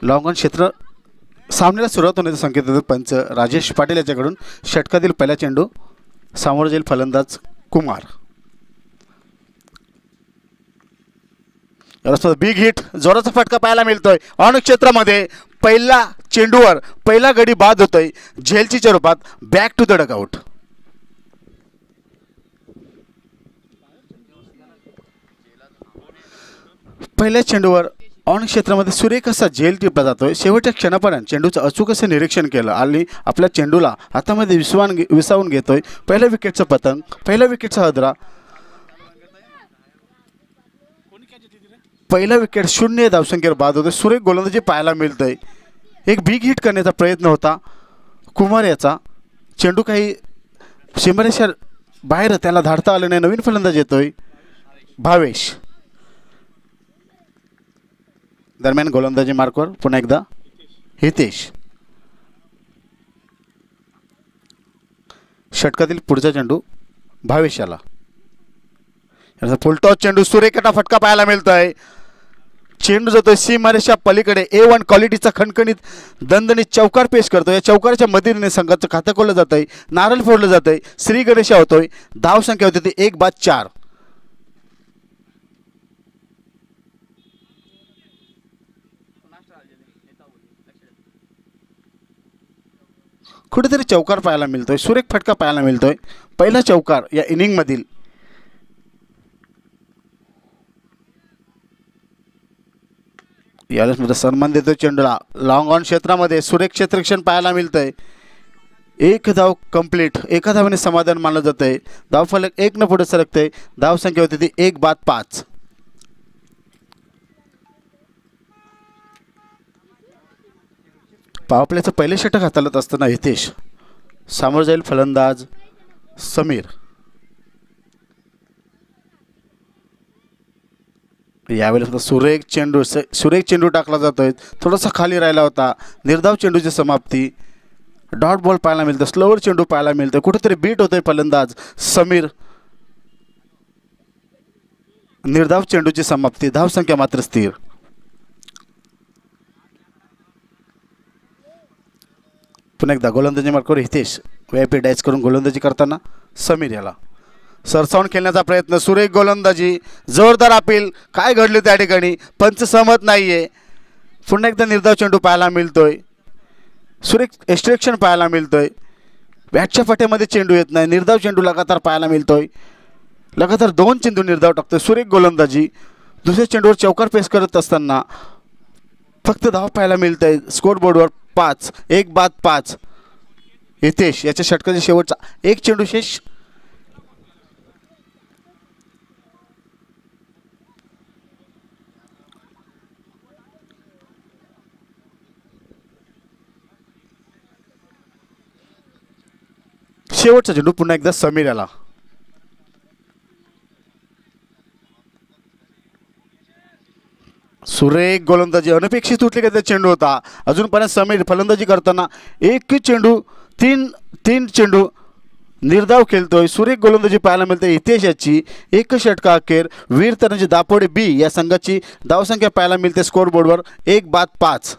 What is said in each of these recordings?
Long on क्षेत्र सामन्याला सुरुवात होण्याचे संकेत देतात पंच राजेश पाटील याच्याकडून. षटकातील पहिला चेंडू समोर जाईल फलंदाज कुमार. बिग हिट, जोराचा फटका पाहायला मिळतोय ऑन क्षेत्रामध्ये. पहिला चेंडूवर पहिला गडी बाद होतोय झेलच्या रूपात. Back to the dugout. पहिल्या चेंडूवर ऑन क्षेत्रामध्ये सुरेख असा झेल टिपला जातोय. शेवटच्या क्षणापर्यंत चेंडूचं अचूक असं निरीक्षण केलं आणि आपल्या चेंडूला हातामध्ये विसावून घेतोय. पहिल्या विकेटचं पतंग, पहिल्या विकेटचा हदरा. पहिला विकेट 0 धावसंख्येवर बाद होते. सुरेख गोलंदाजी पाहायला मिळतंय. एक बिग हिट करण्याचा प्रयत्न होता कुमार याचा. चेंडू काही सीमारेषा बाहेर त्याला धाडता आलं नाही. नवीन फलंदाज येतोय भावेश. दरम्यान गोलंदाजी मार्कवर पुन्हा एकदा हितेश. षटकातील पुढचा चेंडू भावेश याला. फुलटॉस चेंडू सुरेखाचा फटका पाहायला मिळतोय. चेंडू जातोय सीमारेषा पलीकडे. A1 क्वालिटीचा खणखणीत दणदणीत चौकार पेश करतोय. या चौकाराच्या मदतीने संघाचं खातं खोललं जातंय. नारळ फोडलं जातंय. श्री गणेशा होतोय. धाव संख्या होती ती 1/4. कुठेतरी चौकार पाहायला मिळतोय. सुरेख फटका पाहायला मिळतोय. पहिला चौकार या इनिंगमधील. यावेळेस मध्ये सन्मान देतोय चेंडूला. लॉंग ऑन क्षेत्रामध्ये सुरेख क्षेत्ररक्षण पाहायला मिळतंय. एक धाव कंप्लीट. एका धावाने समाधान मानलं जातंय. धावफलक 1 न पुढे सरकतंय. धाव संख्या होती ती 1/5. पॉवरप्लेचं पहिले षटक हाताळत असताना हितेश. समोर जाईल फलंदाज समीर. यावेळेस सुरेख चेंडू टाकला जातोय. थोडासा खाली राहिला होता. निर्धाव चेंडूची समाप्ती. डॉट बॉल पाहायला मिळतं. स्लोवर चेंडू पाहायला मिळतं. कुठेतरी बीट होतोय फलंदाज समीर. निर्धाव चेंडूची समाप्ती. धाव संख्या मात्र स्थिर. पुन्हा एकदा गोलंदाजी मार्कवर हितेश. VIP डायस करून गोलंदाजी करताना समीर याला. सरसावून खेळण्याचा प्रयत्न. सुरेख गोलंदाजी. जोरदार अपील. काय घडले त्या ठिकाणी पंच सहमत नाहीये. पुन्हा एकदा निर्धाव चेंडू पाहायला मिळतोय. सुरेख एक्स्ट्रेक्शन पाहायला मिळतोय. बॅटच्या फाट्यामध्ये चेंडू येत नाही. निर्धाव चेंडू लगातार पाहायला मिळतोय. लगातार 2 चेंडू निर्धाव टाकतोय. सुरेख गोलंदाजी. दुसऱ्या चेंडूवर चौकार पेश करत असताना फक्त धाव पाहायला मिळतंय. स्कोर बोर्डवर 5. 1/5. हितेश याच्या षटकाचा शेवटचा एक चेंडू शेष. शेवटचा चेंडू पुन्हा एकदा समीर याला. सुरेख गोलंदाजी. अनपेक्षित तुटले का चेंडू होता. अजूनपर्यंत समीर फलंदाजी करताना एक चेंडू तीन चेंडू निर्धाव खेळतोय. सुरेख गोलंदाजी पाहायला मिळते हितेश याची. एक षटका अखेर वीर तरणाजी दापोडे B या संघाची धावसंख्या पाहायला मिळते स्कोर बोर्डवर 1/5.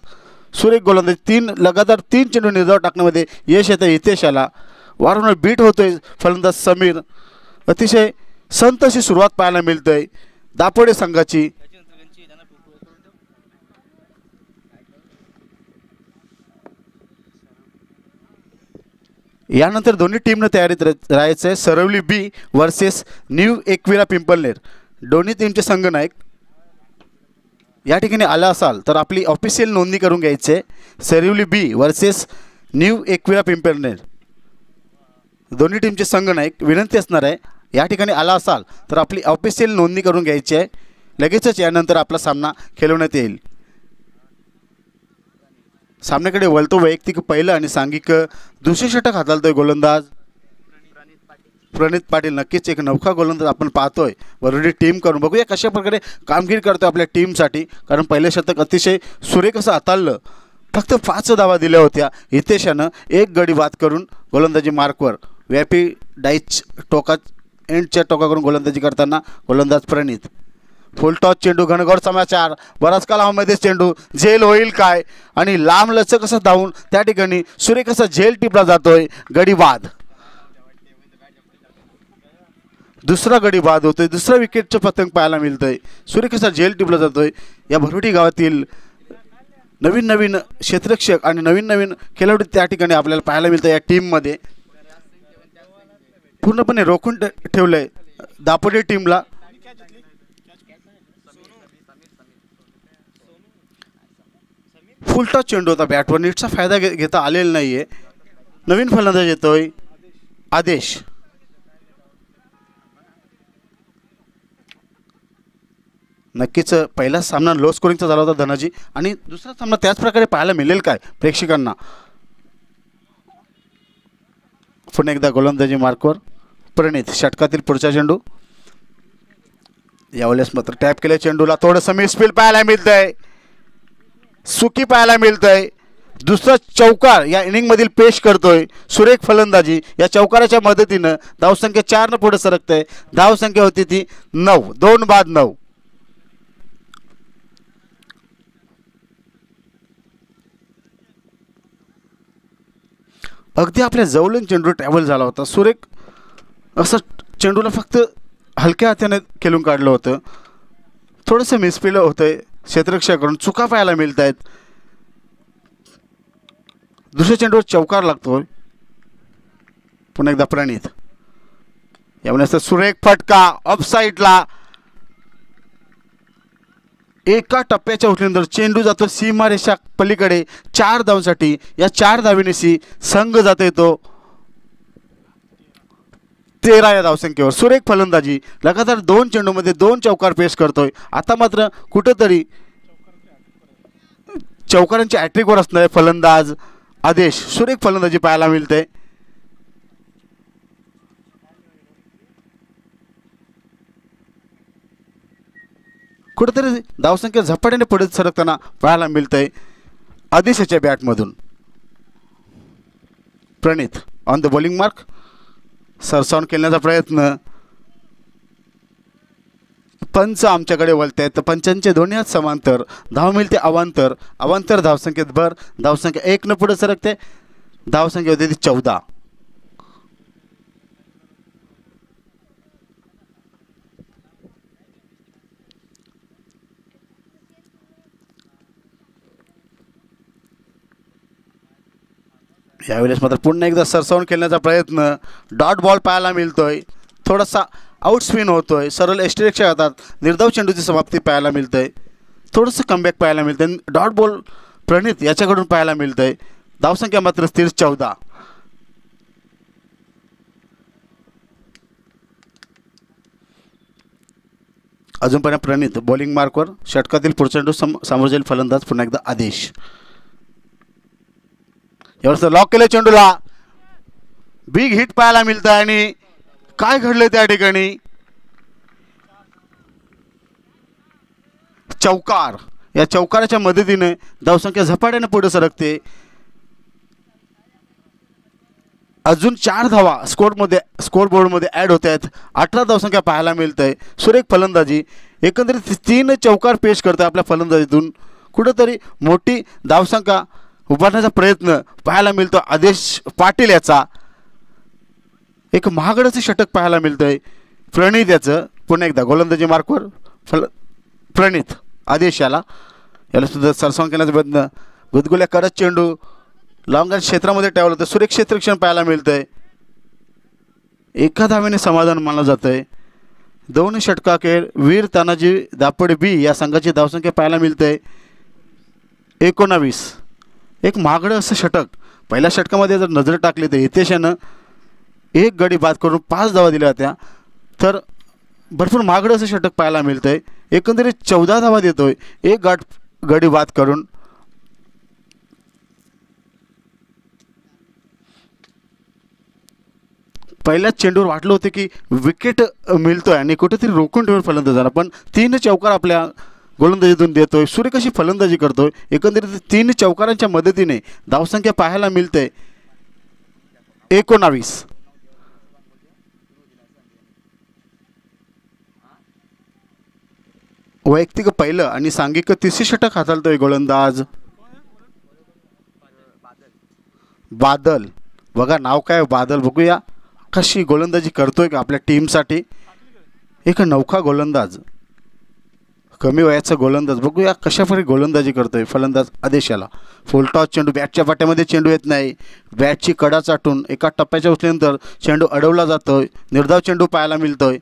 सुरेख गोलंदाजी. लगातार 3 चेंडू निर्धाव टाकण्यामध्ये यश येतं हितेशाला. वारंवार बीट होतोय फलंदाज समीर. अतिशय संत अशी सुरुवात पाहायला मिळतंय दापोडे संघाची. यानंतर दोन्ही टीमनं तयारीत राहायचं आहे. Saravali B versus new Ekvira Pimpalner. दोन्ही टीमचे संघनायक या ठिकाणी आला असाल तर आपली ऑफिशियल नोंदणी करून घ्यायची आहे. Saravali B versus new Ekvira Pimpalner. दोन्ही टीमचे संघनायक विनंती असणार आहे या ठिकाणी आला असाल तर आपली ऑफिशियल नोंदणी करून घ्यायची आहे. लगेचच यानंतर आपला सामना खेळवण्यात येईल. सामन्याकडे वळतो वैयक्तिक पहिलं आणि सांघिक दुसरे षटक हाताळतोय गोलंदाज प्रणित पाटील. नक्कीच एक नौका गोलंदाज आपण पाहतोय. बरोबर टीम करून बघूया कशा प्रकारे कामगिरी करतोय आपल्या टीमसाठी. कारण पहिलं षटक अतिशय सुरेख असं हाताळलं. फक्त 5 धावा दिल्या होत्या. हितेशानं एक गडी बाद करून गोलंदाजी मार्कवर. VIP डाईच टोका एंडच्या टोकाकडून गोलंदाजी करताना गोलंदाज प्रणित. फुलटॉस चेंडू, घनघोर समाचार, बराच काल हवेमध्येच चेंडू, झेल होईल काय आणि लांब लचक असं धावून त्या ठिकाणी सुरेख असा झेल टिपला जातोय. गडी बाद, दुसरा गडी बाद होतोय, दुसरा विकेटचं पतंग पाहायला मिळतंय. सुरेख असा झेल टिपला जातोय. या भरवटी गावातील नवीन नवीन क्षेत्ररक्षक आणि नवीन नवीन खेळाडू त्या ठिकाणी आपल्याला पाहायला मिळतं. या टीममध्ये पूर्णपणे रोखून ठेवलंय दापोली टीमला. फुलटॉस चेंडू होता बॅटवर, नीटचा फायदा घेता आलेला नाहीये. नवीन फलंदाज येतोय आदेश. नक्कीच पहिला सामना लो स्कोरिंगचा झाला होता धनाजी, आणि दुसरा सामना त्याच प्रकारे पाहायला मिळेल काय प्रेक्षकांना. पुन्हा एकदा गोलंदाजी मार्कवर प्रणित. षटकातील पुढचा चेंडू, यावेळेस मात्र टॅप केल्या चेंडूला थोडंसं मिसफील्ड पाहायला मिळतंय, सुकी पाहायला मिळतंय. दुसरा चौकार या इनिंगमधील पेश करतोय सुरेख फलंदाजी. या चौकाराच्या मदतीनं धावसंख्या 4 न पुढे सरकते. धावसंख्या होती ती 9, 2 बाद 9. अगदी आपल्या जवळून चेंडू ट्रॅव्हल झाला होता. सुरेख असं चेंडूला फक्त हलक्या हाताने खेळून काढलं होतं. थोडंसं मिसफील्ड होतंय क्षेत्ररक्षकाकडून, चुका पाहायला मिळत आहेत. दुसऱ्या चेंडूवर चौकार लागतोय. पुन्हा एकदा प्रणित. यावेळेस सुरेख फटका ऑफ साईडला. एका टप्प्याच्या उठल्यानंतर चेंडू जातो सीमारेषा पलीकडे 4 धावांसाठी. या 4 धावेनेशी संघ जातो येतो 13 या धावसंख्येवर. सुरेख फलंदाजी, लगातार 2 चेंडूमध्ये 2 चौकार पेश करतोय. आता मात्र कुठंतरी चौकारांच्या हॅट्रिकवर असणारे फलंदाज आदेश. सुरेख फलंदाजी पाहायला मिळते. कुठेतरी धावसंख्या झपाट्याने पुढे सरकताना पाहायला मिळतंय आदेशाच्या बॅटमधून. प्रणित ऑन द बॉलिंग मार्क. सरसावून खेळण्याचा प्रयत्न. पंच आमच्याकडे वळत आहेत. पंचांचे दोन्ही हात समांतर. धाव मिळते अवांतर. अवांतर धावसंख्येत भर. धावसंख्या 1 न पुढे सरकते. धावसंख्या होती ती 14. यावेळेस मात्र पुन्हा एकदा सरसावून खेळण्याचा प्रयत्न. डॉट बॉल पाहायला मिळतोय. थोडासा आउट स्पिन होतोय. सरळ एस्ट्रेकच्या हातात निर्धाव चेंडूची समाप्ती पाहायला मिळतंय. थोडंसं कमबॅक पाहायला मिळतंय. डॉट बॉल प्रणित याच्याकडून पाहायला मिळतंय. धावसंख्या मात्र स्थिर 14. अजूनपर्यंत प्रणित बॉलिंग मार्कवर. षटकातील पुढचा चेंडू समोर जाईल फलंदाज पुन्हा एकदा आदेश. यावेळेस लॉक केलं चेंडूला. बिग हिट पाहायला मिळतं. आणि काय घडलं त्या ठिकाणी? चौकार. या चौकाराच्या मदतीने धावसंख्या झपाट्याने पुढे सरकते. अजून 4 धावा स्कोरबोर्डमध्ये ॲड होत आहेत. 18 धावसंख्या पाहायला मिळतंय. सुरेख फलंदाजी, एकंदरीत 3 चौकार पेश करतोय आपल्या फलंदाजीतून. कुठंतरी मोठी धावसंख्या उभारण्याचा प्रयत्न पाहायला मिळतो आदेश पाटील याचा. एक महागडचं षटक पाहायला मिळतंय प्रणित याचं. पुन्हा एकदा गोलंदाजी मार्कवर प्रणित आदेश याला सुद्धा सरसावून केल्याचा प्रयत्न. गुदगुल्या करत चेंडू लॉंग रन क्षेत्रामध्ये ठेवलं होतं. सुरेख क्षेत्ररक्षण पाहायला मिळतंय. एका धावेने समाधान मानलं जातंय. 2 षटकाखेर वीर तानाजी दापोडे बी या संघाची धावसंख्या पाहायला मिळतंय 19. एक महागडं असं षटक. पहिल्या षटकामध्ये जर नजर टाकली तर हितेशानं 1 गडी बाद करून 5 धावा दिल्या होत्या. तर भरपूर महागडं असं षटक पाहायला मिळतंय. एकंदरीत 14 धावा देतोय 1 गडी बाद करून. पहिल्याच चेंडूवर वाटलं होतं की विकेट मिळतोय आणि कुठेतरी रोखून ठेवून फलंदाजांना, पण 3 चौकार आपल्या गोलंदाजीतून देतोय. सूर्य कशी फलंदाजी करतोय. एकंदरीत 3 चौकारांच्या मदतीने धावसंख्या पाहायला मिळते 19. वैयक्तिक पहिलं आणि सांघिक तिसरे षटक हाताळतोय गोलंदाज बादल. बघा नाव काय बादल, बघूया कशी गोलंदाजी करतोय का आपल्या टीमसाठी. एक नौका गोलंदाज, कमी वयाचा गोलंदाज, बघूया कशाप्रकारे गोलंदाजी करतोय. फलंदाज आदेश याला. फुलटॉस चेंडू, बॅटच्या पाट्यामध्ये चेंडू येत नाही, बॅटची कडा चाटून एका टप्प्याच्या उचल्यानंतर चेंडू अडवला जातोय. निर्धाव चेंडू पाहायला मिळतोय.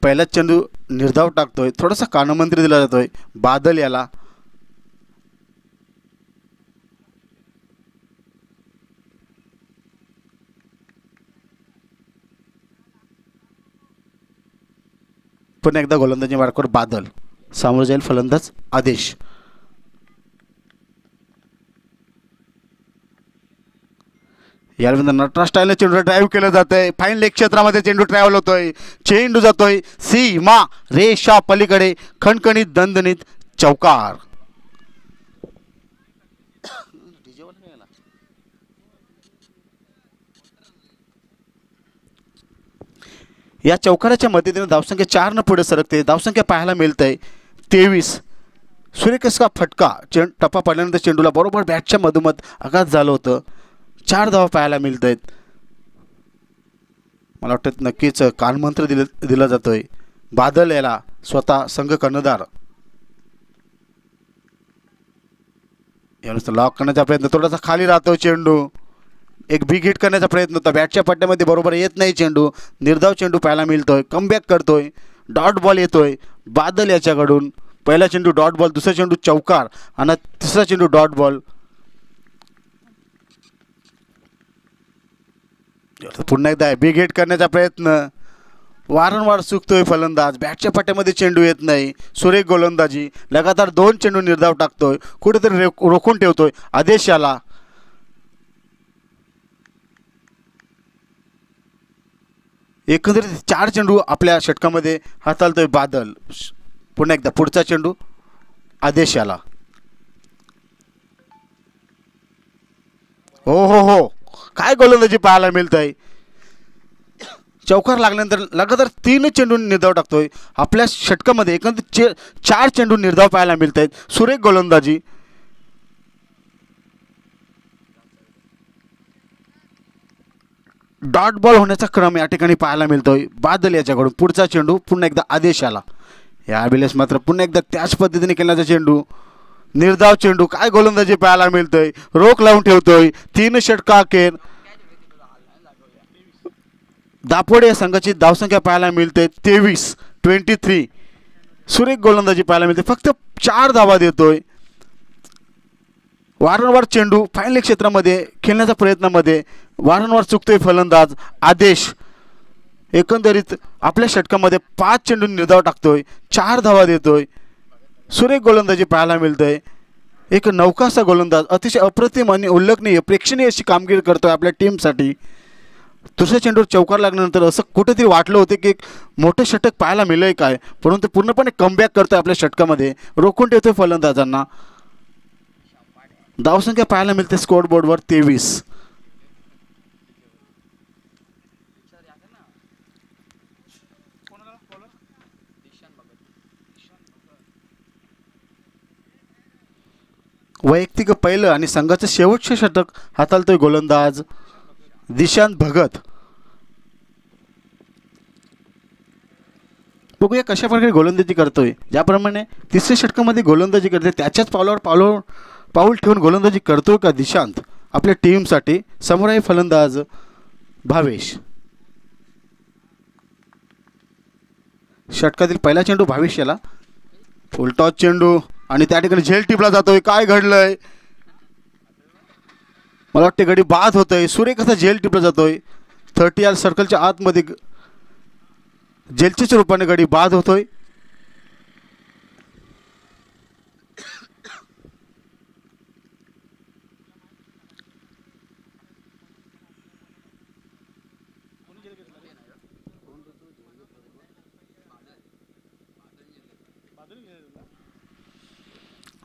पहिलाच चेंडू निर्धाव टाकतोय, थोडासा कानमंत्री दिला जातोय बादल याला. पुन्हा एकदा गोलंदाजी मार्कावर बादल. सामोरं जाईल फलंदाज आदेश. यानंतर नटराज स्टाईलने चेंडू ड्राईव्ह केलं जातंय. फाईन लेग क्षेत्रामध्ये चेंडू ट्रॅव्हल होतोय. चेंडू जातोय सीमा रेषा पलीकडे, खणखणीत दणदणीत चौकार. या चौकाराच्या मदतीने धावसंख्या 4 पुढे सरकते. धावसंख्या पाहायला मिळतंय 23. सुरेख असा फटका, टप्पा पडल्यानंतर चेंडूला बरोबर बॅटच्या मधोमध आघात झालं होतं. 4 धावा पाहायला मिळत आहेत. मला वाटतं नक्कीच कानमंत्र दिला जातोय बादल याला, स्वतः संघ कर्णधार. यानुसार लॉक करण्याचा प्रयत्न, थोडासा खाली राहतो चेंडू. एक बिग हिट करण्याचा प्रयत्न होता, बॅटच्या पट्ट्यामध्ये बरोबर येत नाही चेंडू. निर्धाव चेंडू पाहायला मिळतोय. कमबॅक करतोय, डॉट बॉल येतोय बादल याच्याकडून. पहिला चेंडू डॉट बॉल, दुसरा चेंडू चौकार आणि तिसरा चेंडू डॉट बॉल. पुन्हा एकदा बिग हिट करण्याचा प्रयत्न, वारंवार चुकतोय फलंदाज. बॅटच्या पट्ट्यामध्ये चेंडू येत नाही. सुरेख गोलंदाजी, लगातार 2 चेंडू निर्धाव टाकतोय, कुठेतरी रोखून ठेवतोय आदेश याला. एकंदरीत 4 चेंडू आपल्या षटकामध्ये हाताळतोय बादल. पुन्हा एकदा पुढचा चेंडू आदेश याला. हो हो हो, काय गोलंदाजी पाहायला मिळतंय. चौकार लागल्यानंतर लगातार 3 चेंडू निर्धाव टाकतोय आपल्या षटकामध्ये. एकंदरीत 4 चेंडू निर्धाव पाहायला मिळत आहेत. सुरेख गोलंदाजी. डॉट बॉल होण्याचा क्रम या ठिकाणी पाहायला मिळतोय बादल याच्याकडून. पुढचा चेंडू पुन्हा एकदा आदेश आला. या अभिलेष मात्र पुन्हा एकदा त्याच पद्धतीने केल्याचा चेंडू, निर्धाव चेंडू. काय गोलंदाजी पाहायला मिळतोय, रोख लावून ठेवतोय. 3 षटका अखेर दापोडे या संघाची धावसंख्या पाहायला मिळते 23. सुरेख गोलंदाजी पाहायला मिळते. फक्त 4 धावा देतोय. वारंवार चेंडू फाईन लेग क्षेत्रामध्ये खेळण्याच्या प्रयत्नामध्ये वारंवार चुकतोय फलंदाज आदेश. एकंदरीत आपल्या षटकामध्ये 5 चेंडू निर्धाव टाकतोय, 4 धावा देतोय. सुरेख गोलंदाजी पाहायला मिळतंय. एक नौकासा गोलंदाज, अतिशय अप्रतिम आणि उल्लेखनीय प्रेक्षणीय अशी कामगिरी करतोय आपल्या टीमसाठी. दुसऱ्या चेंडूवर चौकार लागल्यानंतर असं कुठेतरी वाटलं होतं की एक मोठं षटक पाहायला मिळेल काय, परंतु पूर्णपणे कमबॅक करतोय आपल्या षटकामध्ये, रोखून ठेवतोय फलंदाजांना. धावसंख्या पाहायला मिळते स्कोअर बोर्डवर 23. वैयक्तिक पहिलं आणि संघाचं शेवटचे षटक हाताळतोय गोलंदाज दिशांत भगत. बघूया कशा प्रकारे गोलंदाजी करतोय. ज्याप्रमाणे तिसऱ्या षटकामध्ये गोलंदाजी करते त्याच्याच पाऊल ठेवून गोलंदाजी करतोय का दिशांत आपल्या टीमसाठी. समोर आहे फलंदाज भावेश. षटकातील पहिला चेंडू भावेश याला. फुलटॉस चेंडू आणि त्या ठिकाणी झेल टिपला जातोय. काय घडलंय, मला वाटते गडी बाद होतोय. सुरेख असा झेल टिपला जातोय. 30 सर्कलच्या आतमध्ये झेलच्याच रूपाने गडी बाद होतोय.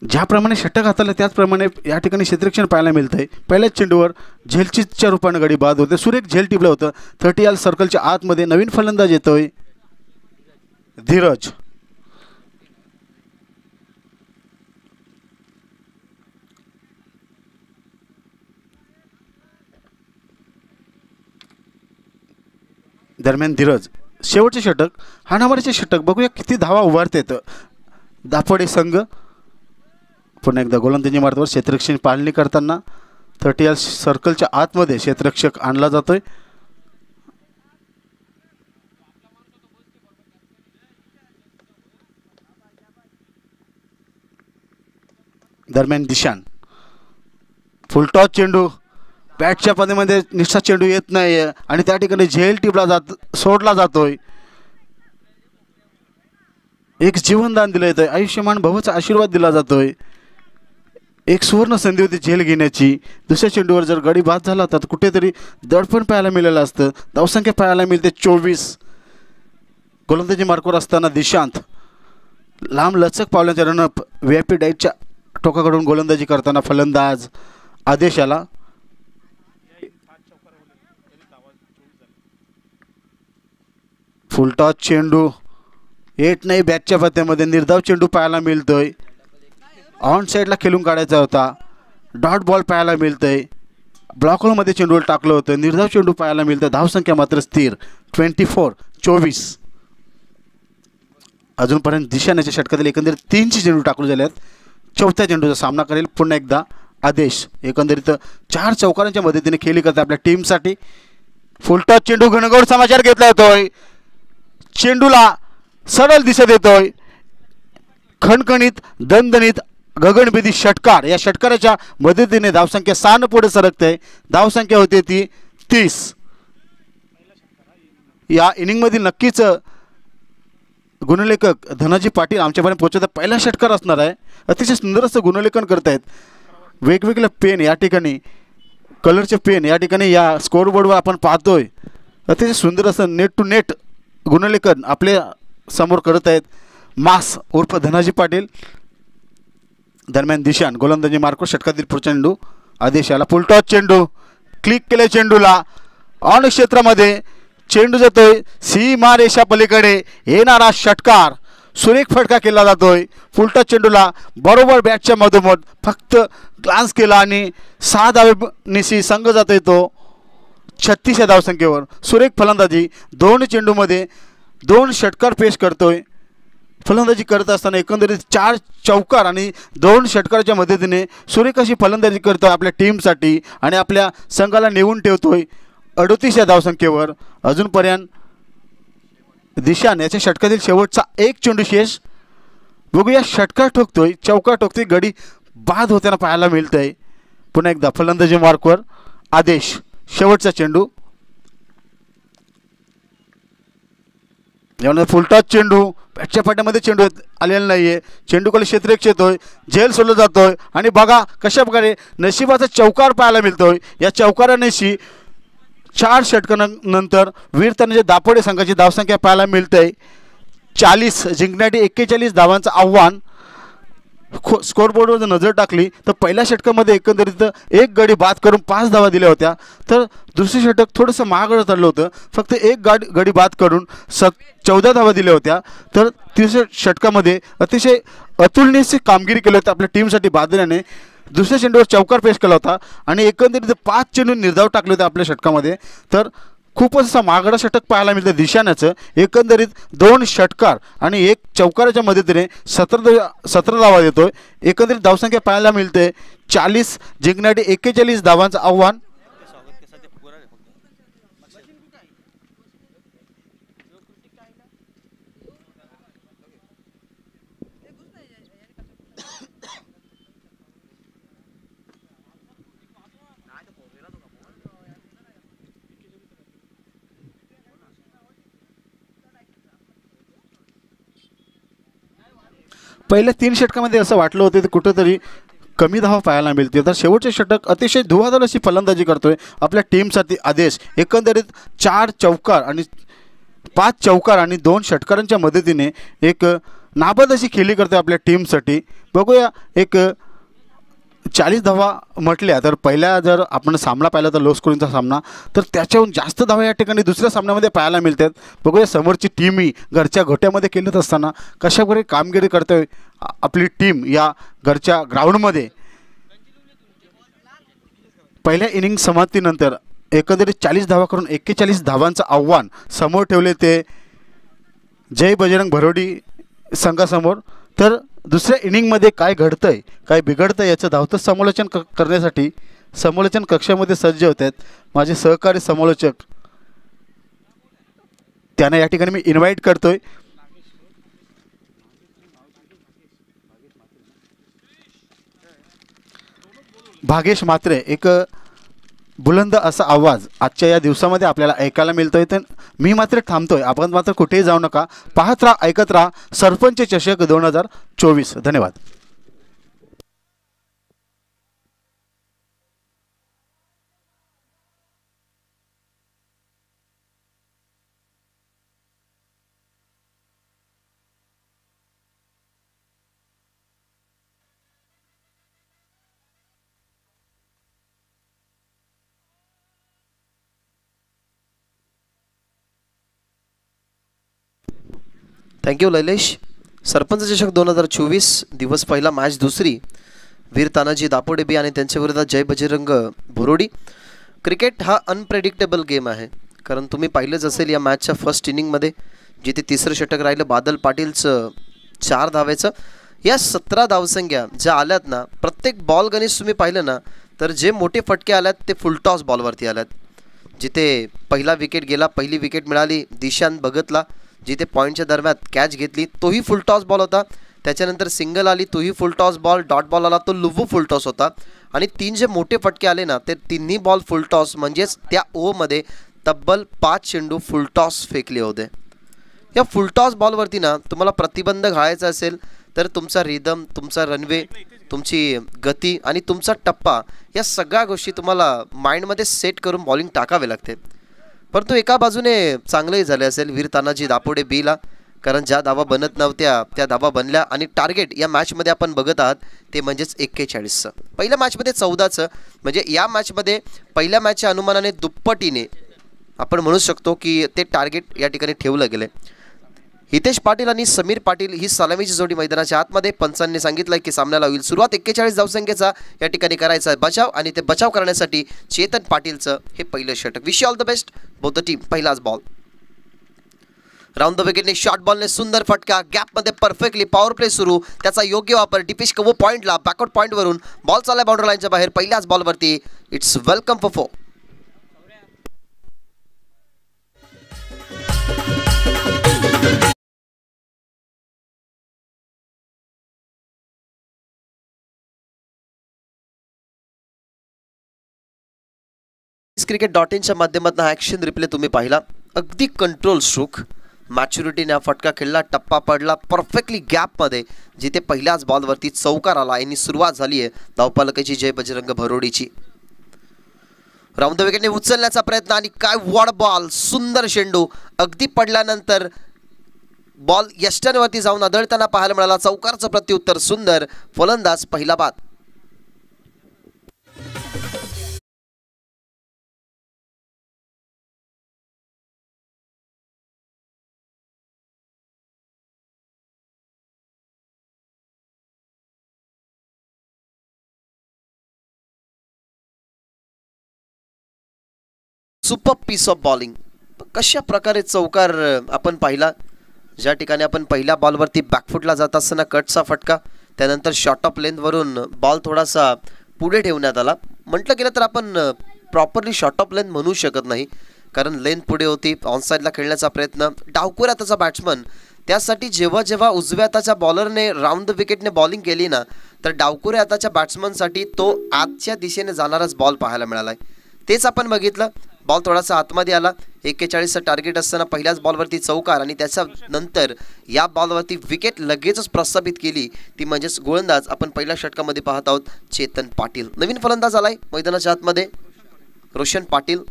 ज्याप्रमाणे षटक हाताळलं त्याचप्रमाणे या ठिकाणी क्षेत्ररक्षण पाहायला मिळतंय. पहिल्याच चेंडूवर झेलचीच्या रूपाने गडी बाद होते. सुरेख झेल टिपलं होतं. 30 सर्कलच्या आतमध्ये. नवीन फलंदाज येतोय धीरज. दरम्यान धीरज शेवटचे षटक, हाणामारीचे षटक. बघूया किती धावा उभारतेत दापोडे संघ. पुन्हा एकदा गोलंदाजी मार्गावर क्षेत्ररक्षण पाळणी करताना 30 सर्कलच्या आतमध्ये क्षेत्ररक्षक आणला जातोय. दरम्यान दिशान फुलटॉस चेंडू, बॅटच्या पाण्यामध्ये निष्ठा चेंडू येत नाही आणि त्या ठिकाणी झेल टिपला सोडला जातोय. एक जीवनदान दिलं येतंय, आयुष्यमान भवचा आशीर्वाद दिला जातोय. एक सुवर्ण संधी होती झेल घेण्याची. दुसऱ्या चेंडूवर जर गडी बाद झाला तर कुठेतरी दडपण पाहायला मिळालं असतं. धावसंख्या पाहायला मिळते 24. गोलंदाजी मार्कवर असताना दिशांत लांब लचक पावलांच्या रनअप VIP डाईटच्या टोकाकडून गोलंदाजी करताना फलंदाज आदेश आला. फुलटॉस चेंडू येत नाही बॅटच्या पत्त्यामध्ये. निर्धाव चेंडू पाहायला मिळतोय. ऑन साईडला खेळून काढायचा होता. डॉट बॉल पाहायला मिळतंय. ब्लॉक होलमध्ये चेंडूवर टाकलं होतं. निर्धाव चेंडू पाहायला मिळतं. धावसंख्या मात्र स्थिर 24. अजूनपर्यंत दिशाण्याच्या षटकातील एकंदरीत 3 चेंडू टाकले झाले आहेत. चौथ्या चेंडूचा सामना करेल पुन्हा एकदा आदेश. एकंदरीत 4 चौकारांच्या मदतीने खेळी करतात आपल्या टीमसाठी. फुलटॉस चेंडू घनघोर समाचार घेतला येतोय. चेंडूला सरळ दिशा देतोय. खणखणीत दणदणीत गगनभेदी षटकार. या षटकाराच्या मदतीने धावसंख्या 6 पुढे सरकते. धावसंख्या होते ती 30. या इनिंगमधील नक्कीच गुणलेखक धनाजी पाटील आमच्यापर्यंत पोहोचवता पहिला षटकार असणार आहे. अतिशय सुंदर असं गुणलेखन करतायत. वेगवेगळे पेन या ठिकाणी, कलरचे पेन या ठिकाणी या स्कोरबोर्डवर आपण पाहतोय. अतिशय सुंदर असं नेट टू नेट गुणलेखन आपल्या समोर करत आहेत मास उर्फ धनाजी पाटील. दरम्यान दिशान गोलंदाजी मार्को षटकातील पुढचा चेंडू आदेशाला. फुलटॉस चेंडू क्लिक केले. चेंडूला ऑन क्षेत्रामध्ये चेंडू जातोय सीमा रेषा पलीकडे. येणारा षटकार सुरेख फटका केला जातोय. फुलटॉस चेंडूला बरोबर बॅटच्या मधोमध फक्त ग्लान्स केला आणि 6 धावेनिशी संघ जातोय तो 36 या धावसंख्येवर. सुरेख फलंदाजी. 2 चेंडूमध्ये 2 षटकार पेश करतोय. फलंदाजी करत असताना एकंदरीत 4 चौकार आणि 2 षटकाराच्या मदतीने सुरेख अशी फलंदाजी करतोय आपल्या टीमसाठी आणि आपल्या संघाला नेऊन ठेवतोय 38 या धावसंख्येवर. अजूनपर्यंत दिशान याच्या षटकातील शेवटचा 1 चेंडू शेष. बघूया षटकार ठोकतोय, चौकार ठोकतोय, गडी बाद होताना पाहायला मिळतंय. पुन्हा एकदा फलंदाजी मार्कवर आदेश. शेवटचा चेंडू. यामध्ये फुलटॉस चेंडू बॅटच्या पाट्यामध्ये चेंडू आलेला नाहीये. चेंडूकडे क्षेत्ररक्षक येतोय. झेल सोडला जातोय आणि बघा कशा प्रकारे नशिबाचा चौकार पाहायला मिळतोय. या चौकारानेशी 4 षटकानंतर वीरतानाच्या दापोडे संघाची धावसंख्या पाहायला मिळते 40. जिंकण्यासाठी 41 धावांचं आव्हान. स्कोरबोर्डवर जर नजर टाकली तर पहिल्या षटकामध्ये एकंदरीत 1 गडी बाद करून 5 धावा दिल्या होत्या. तर दुसरे षटक थोडंसं महागडं ठरलं होतं. फक्त 1 गडी बाद करून 14 धावा दिल्या होत्या. तर तिसऱ्या षटकामध्ये अतिशय अतुलनीय कामगिरी केली होती आपल्या टीमसाठी बादल्याने. दुसऱ्या चेंडूवर चौकार पेश केला होता आणि एकंदरीत 5 चेंडू निर्धाव टाकले होते आपल्या षटकामध्ये. तर खूपच असा महागडा षटक पाहायला मिळतं दिशाण्याचं. एकंदरीत 2 षटकार आणि 1 चौकाराच्या मदतीने 17 धावा देतोय. एकंदरीत धावसंख्या पाहायला मिळते 40. जिंकण्यासाठी 41 धावांचं आव्हान. पहिल्या 3 षटकामध्ये असं वाटलं होतं की कुठंतरी कमी धावा पाहायला मिळते. तर शेवटचे षटक अतिशय धुवाधार अशी फलंदाजी करतोय आपल्या टीमसाठी आदेश. एकंदरीत 4 चौकार आणि 5 चौकार आणि 2 षटकारांच्या मदतीने एक नाबाद अशी खेळी करते आपल्या टीमसाठी. बघूया एक 40 धावा म्हटल्या तर पहिल्या जर आपण सामना पाहिला तर लो स्कोरिंगचा सामना, तर त्याच्याहून जास्त धावा या ठिकाणी दुसऱ्या सामन्यामध्ये पाहायला मिळतात. बघूया समोरची टीमही घरच्या घोट्यामध्ये खेळत असताना कशाप्रकारे कामगिरी करते आपली टीम या घरच्या ग्राउंडमध्ये. पहिल्या इनिंग समाप्तीनंतर एकंदरीत 40 धावा करून 41 धावांचं आव्हान समोर ठेवले ते जय बजरंग भरोडी संघासमोर. तर दुसऱ्या इनिंगमध्ये काय घडतंय काय बिघडतंय याचं धावतं समालोचन करण्यासाठी समालोचन कक्षामध्ये सज्ज होत आहेत माझे सहकारी समालोचक. त्यांना या ठिकाणी मी इन्व्हाइट करतोय. भागेश म्हात्रे, एक बुलंद असा आवाज आजच्या या दिवसामध्ये आपल्याला ऐकायला मिळतोय. तर मी मात्र थांबतोय, आपण मात्र कुठेही जाऊ नका. पाहत राहा, ऐकत राहा सरपंच चषक 2024. धन्यवाद. थँक्यू लैलेश. सरपंच चषक 2024 दिवस पहिला, मॅच दुसरी. वीर तानाजी दापोडे बी आणि त्यांच्या विरोधात जय बजरंग भरोडी. क्रिकेट हा अनप्रेडिक्टेबल गेम आहे, कारण तुम्ही पाहिलंच असेल या मॅचच्या फर्स्ट इनिंगमध्ये जिथे तिसरं षटक राहिलं बादल पाटीलचं 4 धावेचं. या 17 धावसंख्या ज्या आल्यात ना, प्रत्येक बॉल गणित तुम्ही पाहिलं ना तर जे मोठे फटके आल्यात ते फुलटॉस बॉलवरती आल्यात. जिथे पहिला विकेट गेला, पहिली विकेट मिळाली दिशांत भगतला, जिथे पॉईंटच्या दरम्यान कॅच घेतली तोही फुलटॉस बॉल होता. त्याच्यानंतर सिंगल आली तोही फुलटॉस बॉल, डॉट बॉल आला तो लुव्वू फुलटॉस होता. आणि 3 जे मोठे फटके आले ना ते तिन्ही बॉल फुलटॉस, म्हणजेच त्या ओव्हरमध्ये तब्बल 5 चेंडू फुलटॉस फेकले होते. या फुलटॉस बॉलवरती ना तुम्हाला प्रतिबंध घालायचा असेल तर तुमचा रिदम, तुमचा रनवे, तुमची गती आणि तुमचा टप्पा या सगळ्या गोष्टी तुम्हाला माइंडमध्ये सेट करून बॉलिंग टाकावे लागते. परंतु एका बाजूने चांगलंही झाले असेल वीर तानाजी दापोडे बीला, कारण ज्या धावा बनत नव्हत्या त्या धावा बनल्या. आणि टार्गेट या मॅचमध्ये आपण बघत आहात ते म्हणजेच 41चं. पहिल्या मॅचमध्ये 14चं, म्हणजे या मॅचमध्ये पहिल्या मॅचच्या अनुमानाने दुप्पटीने आपण म्हणू शकतो की ते टार्गेट या ठिकाणी ठेवलं गेलं. हितेश पाटील आणि समीर पाटील ही सलामीची जोडी मैदानाच्या आतमध्ये. पंचांनी सांगितलं की सामन्याला होईल सुरुवात. 41 धावसंख्येचा या ठिकाणी करायचा आहे बचाव, आणि ते बचाव करण्यासाठी चेतन पाटीलचं हे पहिलं षटक. Wish all the best both the team. पहिलाच बॉल राऊंड द विकेटने शॉर्ट बॉलने सुंदर फटका, गॅपमध्ये परफेक्टली पॉवर प्ले सुरू, त्याचा योग्य वापर. डिपिश कवो पॉईंटला बॅकआउट पॉईंटवरून बॉल चालला बाउंड्री लाईनच्या बाहेर. पहिल्याच बॉलवरती इट्स वेलकम फॉर 4. cricket.in च्या माध्यमातून ॲक्शन रिप्ले तुम्ही पाहिला. अगदी कंट्रोल स्ट्रोक, मॅच्युरिटीने हा फटका खेळला, टप्पा पडला परफेक्टली गॅपमध्ये, जिथे पहिल्याच बॉलवरती चौकार आला. यांनी सुरुवात झाली आहे धावफलकाची जय बजरंग भरोडीची. राऊंड द विकेटने उचलण्याचा प्रयत्न, आणि काय वॉड बॉल, सुंदर शेंडू. अगदी पडल्यानंतर बॉल यष्टांवरती जाऊन आदळताना पाहायला मिळाला. चौकारचं प्रत्युत्तर सुंदर. फलंदाज पहिला बाद. Super piece of bowling. कशा प्रकारे चौकार आपण पाहिला, ज्या ठिकाणी आपण पहिल्या बॉलवरती बॅकफुटला जात असताना कटचा फटका, त्यानंतर शॉर्ट ऑफ लेंथवरून बॉल थोडासा पुढे ठेवण्यात आला. म्हटलं गेलं तर आपण प्रॉपरली शॉर्ट ऑफ लेंथ म्हणू शकत नाही, कारण लेंथ पुढे होती. ऑनसाईडला खेळण्याचा प्रयत्न, डावखोर हाताचा बॅट्समन. त्यासाठी जेव्हा जेव्हा उजव्या हाताच्या बॉलरने राऊंड द विकेटने बॉलिंग केली ना, तर डावखोऱ्या हाताच्या बॅट्समनसाठी तो आजच्या दिशेने जाणाराच बॉल पाहायला मिळाला आहे. तेच आपण बघितलं. बॉल थोडासा आतमध्ये आला. 41चं टार्गेट असताना पहिल्याच बॉलवरती चौकार, आणि त्याच्यानंतर या बॉलवरती विकेट लगेचच प्रस्थापित केली, ती म्हणजेच गोलंदाज आपण पहिल्या षटकामध्ये पाहत आहोत चेतन पाटील. नवीन फलंदाज आलाय मैदानाच्या आतमध्ये रोशन पाटील.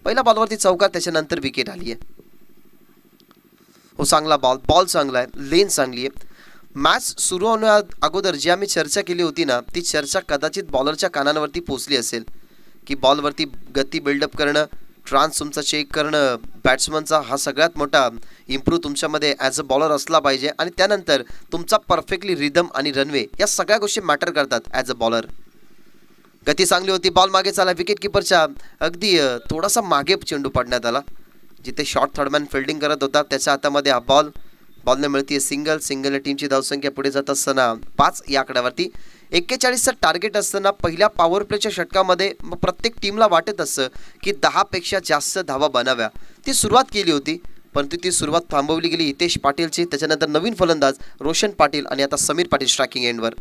पहिल्या बॉलवरती चौकार, त्याच्यानंतर विकेट आली आहे. हो, चांगला बॉल चांगला आहे, लेन चांगली आहे. मॅच सुरू होण्या अगोदर जी आम्ही चर्चा केली होती ना, ती चर्चा कदाचित बॉलरच्या कानांवरती पोचली असेल की बॉलवरती गती बिल्डअप करणं, ट्रान्स तुमचा चेक करणं, बॅट्समनचा हा सगळ्यात मोठा इम्प्रूव्ह तुमच्यामध्ये ॲज अ बॉलर असला पाहिजे आणि त्यानंतर तुमचा परफेक्टली रिदम आणि रनवे या सगळ्या गोष्टी मॅटर करतात ॲज अ बॉलर. गती चांगली होती, बॉल मागे चाला, विकेट किपरच्या अगदी थोडासा मागे चेंडू पडण्यात आला. जिथे शॉर्ट थर्डमॅन फिल्डिंग करत होता त्याच्या हातामध्ये हा बॉलने मिळते सिंगल टीमची धावसंख्या पुढे जात असताना 5 या आकड्यावरती. 41चं टार्गेट असताना पहिल्या पॉवर प्लेच्या षटकामध्ये मग प्रत्येक टीमला वाटत असतं की 10पेक्षा जास्त धावा बनाव्या. ती सुरुवात केली होती परंतु ती सुरुवात थांबवली गेली हितेश पाटीलची. त्याच्यानंतर नवीन फलंदाज रोशन पाटील आणि आता समीर पाटील स्ट्रायकिंग एंडवर.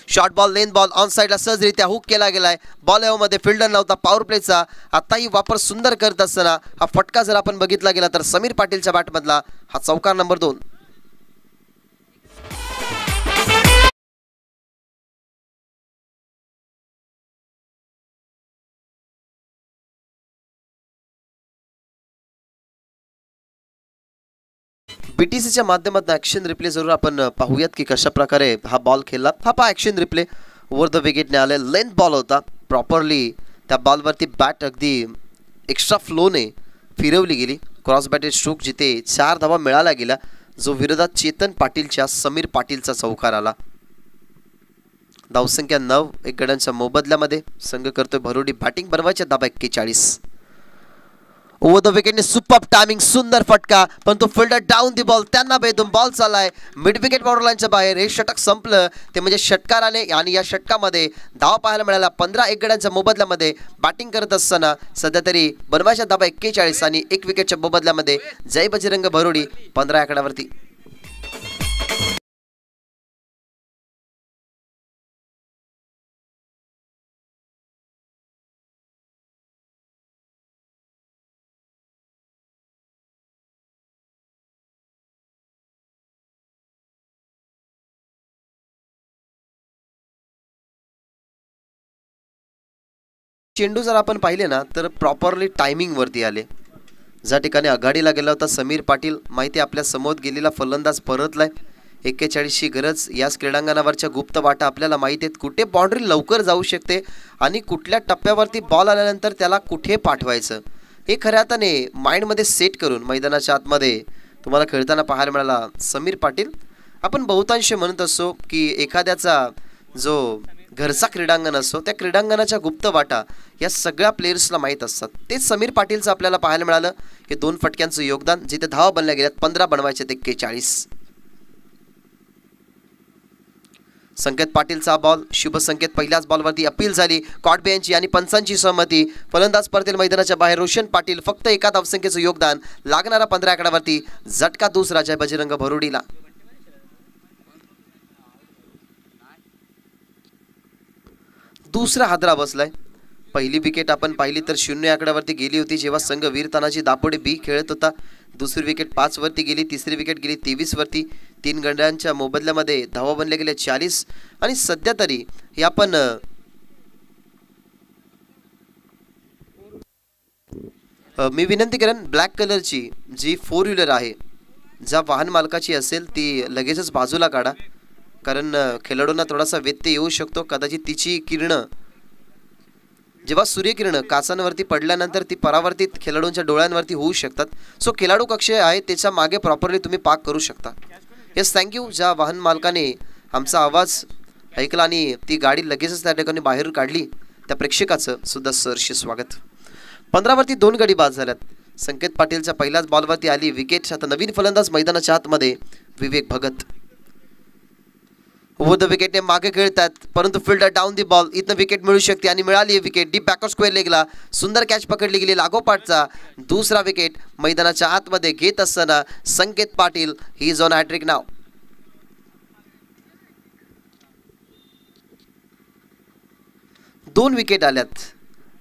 शॉर्ट बॉल, लेन बॉल ऑन साईडला सहजरित्या हुक केला गेलाय. बॉल मध्ये फिल्डर नव्हता पॉवर प्लेचा. आताही वापर सुंदर करत असताना हा फटका जर आपण बघितला गेला तर समीर पाटीलच्या बॅटमधला हा चौकार नंबर 2. बीटीसीच्या माध्यमातून ॲक्शन रिप्ले जरूर आपण पाहूयात की कशा प्रकारे हा बॉल खेळला. हा पहा ॲक्शन रिप्ले. ओव्हर द विकेटने आले, लेंथ बॉल होता. प्रॉपरली त्या बॉलवरती बॅट अगदी एक्स्ट्रा फ्लोने फिरवली गेली. क्रॉस बॅटेड स्ट्रोक जिथे 4 धावा मिळाल्या गेल्या, जो विरोधात चेतन पाटीलच्या समीर पाटीलचा चौकार आला. धावसंख्या 9, 1 गड्यांच्या मोबदल्यामध्ये संघ करतोय भरोडी बॅटिंग बनवायच्या धाबा 41. ओव्हर द विकेटने सुपर टायमिंग, सुंदर फटका पण तो फिल्डर डाऊन दी बॉल, त्यांना भेदून बॉल चाललाय मिड विकेट बॉर्डर लाईनच्या बाहेर. हे षटक संपलं ते म्हणजे षटकाराने आणि या षटकामध्ये धावा पाहायला मिळाला 15 1 गड्यांच्या मोबदल्यामध्ये. बॅटिंग करत असताना सध्या तरी बनवायच्या धाबा 41 आणि 1 विकेटच्या मोबदल्यामध्ये जय बजरंग भरोडी 15 आकड्यावरती. चेंडू जर आपण पाहिले ना तर प्रॉपरली टायमिंगवरती आले. ज्या ठिकाणी आघाडीला गेला होता समीर पाटील, माहिती आपल्या समोर गेलेला फलंदाज परतलाय. 41ची गरज. याच क्रीडांगणावरच्या गुप्त वाटा आपल्याला माहिती आहेत. कुठे बाउंड्री लवकर जाऊ शकते आणि कुठल्या टप्प्यावरती बॉल आल्यानंतर त्याला कुठे पाठवायचं हे खऱ्या अर्थाने माइंडमध्ये सेट करून मैदानाच्या आतमध्ये तुम्हाला खेळताना पाहायला मिळाला समीर पाटील. आपण बहुतांश म्हणत असतो की एखाद्याचा जो घरचा क्रीडांगण असतो त्या क्रीडांगणाच्या गुप्त वाटा या सगळ्या प्लेयर्सला माहीत असतात. तेच समीर पाटीलचं आपल्याला पाहायला मिळालं. हे 2 फटक्यांचं योगदान जिथे धावा बनल्या गेल्यात 15 बनवायचे ते 41. संकेत पाटीलचा बॉल, शुभ संकेत. पहिल्याच बॉलवरती अपील झाली कॉटबे यांची आणि पंचांची सहमती. फलंदाज परतील मैदानाच्या बाहेर. रोशन पाटील फक्त एका धावसंख्येचं योगदान. लागणारा 15 आकड्यावरती. झटका दुसरा जय बजरंग भरोडीला. दुसरा हादरा बसलाय. पहिली विकेट आपण पाहिली तर 0 आकड्यावरती गेली होती जेव्हा संघ वीर तानाजी दापोडे बी खेळत होता. दुसरी विकेट 5 वरती गेली. तिसरी विकेट गेली 23 वरती. 3 गड्यांच्या मोबदल्यामध्ये धावा बनले गेले 40 आणि सध्या तरी हे आपण मी विनंती करेन ब्लॅक कलरची जी 4 व्हीलर आहे ज्या वाहन मालकाची असेल ती लगेचच बाजूला काढा, कारण खेळाडूंना थोडासा व्यत्यय येऊ शकतो. कदाचित तिची किरणं जेव्हा सूर्यकिरणं काचांवरती पडल्यानंतर ती परावर्तित खेळाडूंच्या डोळ्यांवरती होऊ शकतात. सो खेळाडू कक्ष आहे त्याच्या मागे प्रॉपरली तुम्ही पार्क करू शकता. Yes, thank you. ज्या वाहन मालकाने आमचा आवाज ऐकला आणि ती गाडी लगेचच त्या ठिकाणी बाहेर काढली त्या प्रेक्षकाचं सुद्धा सहर्ष स्वागत. 15 वरती 2 गडी बाद झाल्यात. संकेत पाटीलच्या पहिल्याच बॉलवरती आली विकेट. आता नवीन फलंदाज मैदानाच्या आतमध्ये विवेक भगत. ओव्हर द विकेटने मागे खेळतात परंतु फिल्डर डाऊन दी बॉल. इथं विकेट मिळू शकते आणि मिळाली आहे विकेट. डीप बॅकवर्ड स्क्वेअर लेगला सुंदर कॅच पकडली गेली लागोपाठचा. दुसरा विकेट मैदानाच्या आतमध्ये घेत असताना Sanket Patil he is on hattrick नाव. दोन विकेट आल्यात.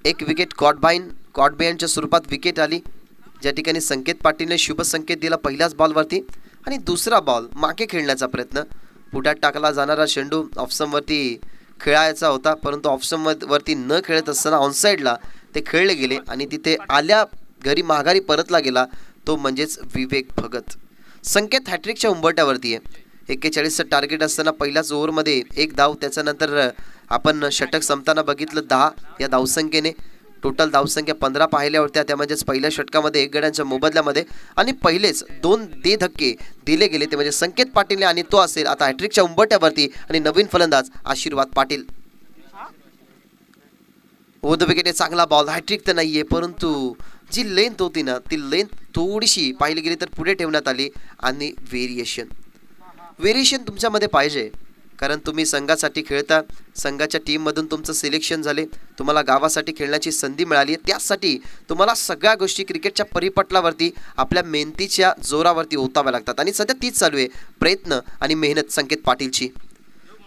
एक विकेट कॉटबे यांच्या स्वरूपात विकेट आली ज्या ठिकाणी संकेत पाटीलने शुभ संकेत दिला पहिल्याच बॉलवरती आणि दुसरा बॉल मागे खेळण्याचा प्रयत्न. पुढ्यात टाकला जाणारा चेंडू ऑफसमवरती खेळायचा होता परंतु ऑफसमवरती न खेळत असताना ऑनसाईडला ते खेळले गेले आणि तिथे आल्या घरी माघारी परतला गेला तो म्हणजेच विवेक भगत. संकेत हॅट्रिकच्या उंबरट्यावरती आहे. 41चं टार्गेट असताना पहिल्याच ओव्हरमध्ये 1 धाव, त्याच्यानंतर आपण षटक संपताना बघितलं 10 या धावसंख्येने. टोटल धावसंख्या 15 पाहिल्या होत्या, त्या म्हणजेच पहिल्या षटकामध्ये 1 गड्यांच्या मोबदल्यामध्ये. आणि पहिलेच 2 धक्के दिले गेले, ते म्हणजे संकेत पाटीलने, आणि तो असेल आता हॅट्रिकच्या उंबरठ्यावरती. आणि नवीन फलंदाज आशीर्वाद पाटील. ओव्हर द विकेट, चांगला बॉल. हॅट्रिक तर नाहीये, परंतु जी लेंथ होती ना, ती लेंथ थोडीशी पाहिली गेली तर पुढे ठेवण्यात आली. आणि व्हेरिएशन तुमच्यामध्ये पाहिजे, कारण तुम्ही संघासाठी खेळता, संघाच्या टीममधून तुमचं सिलेक्शन झाले, तुम्हाला गावासाठी खेळण्याची संधी मिळाली आहे. त्यासाठी तुम्हाला सगळ्या गोष्टी क्रिकेटच्या परिपटलावरती आपल्या मेहनतीच्या जोरावरती ओताव्या लागतात. आणि सध्या तीच चालू आहे, प्रयत्न आणि मेहनत संकेत पाटीलची.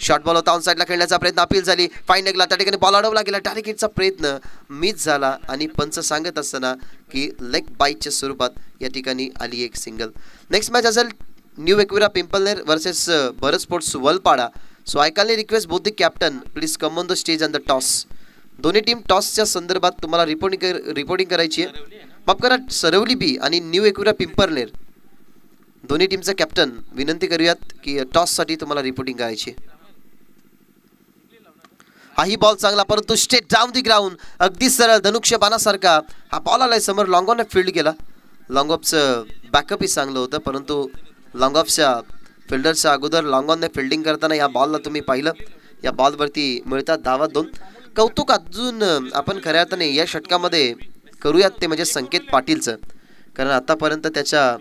शॉर्ट बॉल होता, ऑन साईडला खेळण्याचा प्रयत्न, अपील झाली, फाईन लेगला, त्या ठिकाणी बॉल अडवला गेला, टार्गेट हिटचा प्रयत्न मिस झाला. आणि पंच सांगत असताना की लेग बाईटच्या स्वरूपात या ठिकाणी आली एक सिंगल. नेक्स्ट मॅच असेल new Ekvira Pimpalner versus Bharat sports Valpada. So I kindly request both the captain please come on the stage on the toss. दोन्ही टीम टॉसच्या संदर्भात तुम्हाला रिपोर्टिंग करायची आहे. माफ करा, सरवली बी आणि न्यू एकविरा पिंपलनेर दोन्ही टीमचा कॅप्टन विनंती करूयात की टॉससाठी तुम्हाला रिपोर्टिंग करायची. हाही बॉल चांगला, परंतु स्ट्रेट डाऊन दी ग्राउंड, अगदी सरळ धनुष्य बाणासारखा हा बॉल आलाय समोर. लॉंग ऑन फील्ड केला. लॉंग ऑफचं बॅकअपही चांगलं होतं, परंतु लॉंग ऑफच्या फिल्डरच्या अगोदर लॉंग ऑनने फिल्डिंग करताना या बॉलला तुम्ही पाहिलं, या बॉलवरती मिळतात धावा 2. कौतुक अजून आपण खऱ्या अर्थाने या षटकामध्ये करूयात ते म्हणजे संकेत पाटीलचं, कारण आतापर्यंत त्याच्या